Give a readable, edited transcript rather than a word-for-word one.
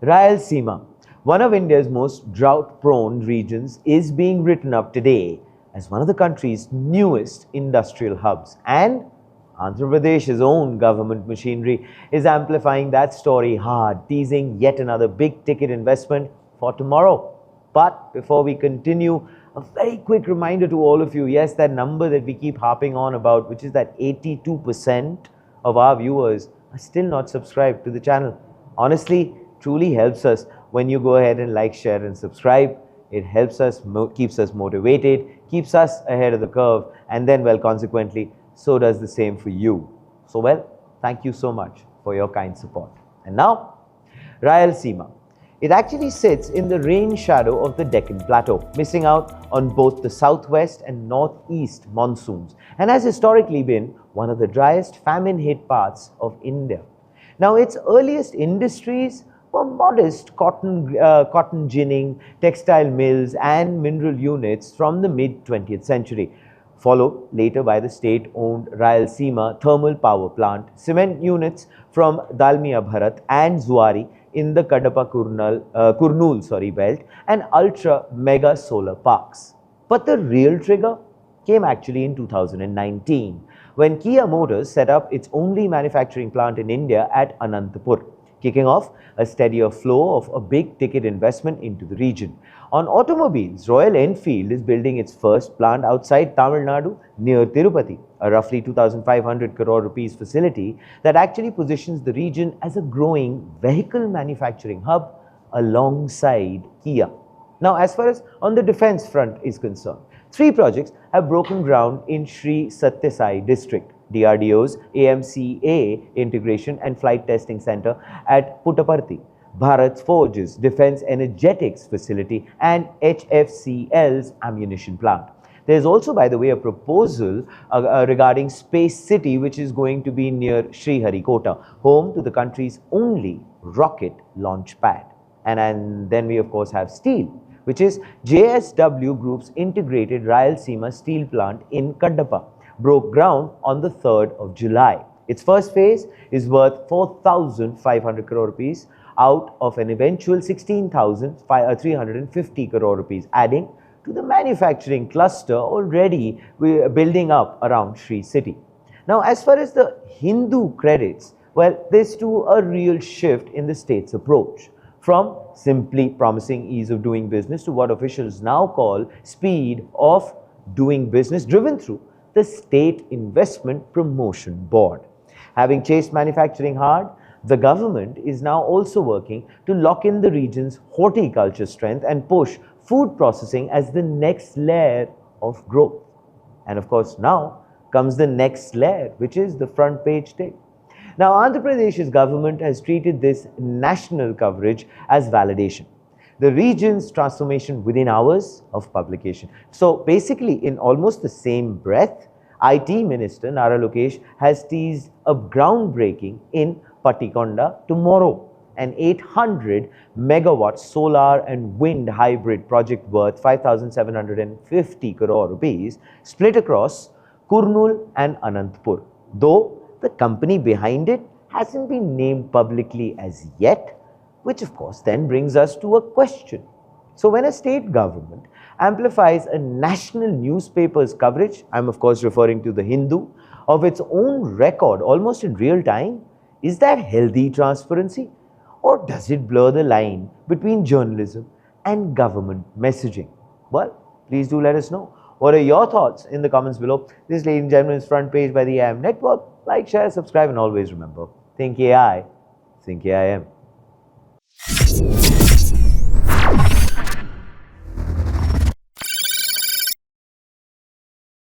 Rayalaseema, one of India's most drought-prone regions, is being written up today as one of the country's newest industrial hubs. And Andhra Pradesh's own government machinery is amplifying that story hard, teasing yet another big-ticket investment for tomorrow. But before we continue, a very quick reminder to all of you, yes, that number that we keep harping on about, which is that 82% of our viewers are still not subscribed to the channel. Honestly, truly helps us when you go ahead and like, share and subscribe. It helps us, keeps us motivated, keeps us ahead of the curve, and then, well, consequently, so does the same for you. So, well, thank you so much for your kind support. And now, Rayalaseema. It actually sits in the rain shadow of the Deccan Plateau, missing out on both the southwest and northeast monsoons, and has historically been one of the driest famine-hit parts of India. Now, its earliest industries were modest cotton ginning, textile mills and mineral units from the mid-20th century, followed later by the state-owned Rayalaseema thermal power plant, cement units from Dalmia Bharat and Zuari in the Kadapa Kurnool belt, and ultra-mega solar parks. But the real trigger came actually in 2019, when Kia Motors set up its only manufacturing plant in India at Anantapur, kicking off a steadier flow of a big-ticket investment into the region. On automobiles, Royal Enfield is building its first plant outside Tamil Nadu near Tirupati, a roughly 2,500 crore rupees facility that actually positions the region as a growing vehicle manufacturing hub alongside Kia. Now, as far as on the defense front is concerned, 3 projects have broken ground in Sri Satya Sai district: DRDO's AMCA Integration and Flight Testing Center at Puttaparthi, Bharat Forge's Defense Energetics Facility, and HFCL's ammunition plant. There is also, by the way, a proposal regarding Space City, which is going to be near Sriharikota, home to the country's only rocket launch pad. And then we, of course, have steel, which is JSW Group's integrated Rayalaseema steel plant in Kadapa, broke ground on the 3rd of July. Its first phase is worth 4,500 crore rupees out of an eventual 16,350 crore rupees, adding to the manufacturing cluster already building up around Sri City. Now, as far as the Hindu credits, well, there's too a real shift in the state's approach, from simply promising ease of doing business to what officials now call speed of doing business, driven through the State Investment Promotion Board. Having chased manufacturing hard, the government is now also working to lock in the region's horticulture strength and push food processing as the next layer of growth. And of course, now comes the next layer, which is the front page tick. Now, Andhra Pradesh's government has treated this national coverage as validation, the region's transformation within hours of publication. So basically, in almost the same breath, IT Minister Nara Lokesh has teased a groundbreaking in Patikonda tomorrow, an 800 megawatt solar and wind hybrid project worth 5,750 crore rupees, split across Kurnool and Anantapur, though the company behind it hasn't been named publicly as yet, which of course then brings us to a question. So when a state government amplifies a national newspaper's coverage, I'm of course referring to the Hindu, of its own record almost in real time, is that healthy transparency, or does it blur the line between journalism and government messaging? Well, please do let us know. What are your thoughts in the comments below? This, ladies and gentlemen, is Front Page by the AM Network. Like, share, subscribe, and always remember, think AI, think AIM.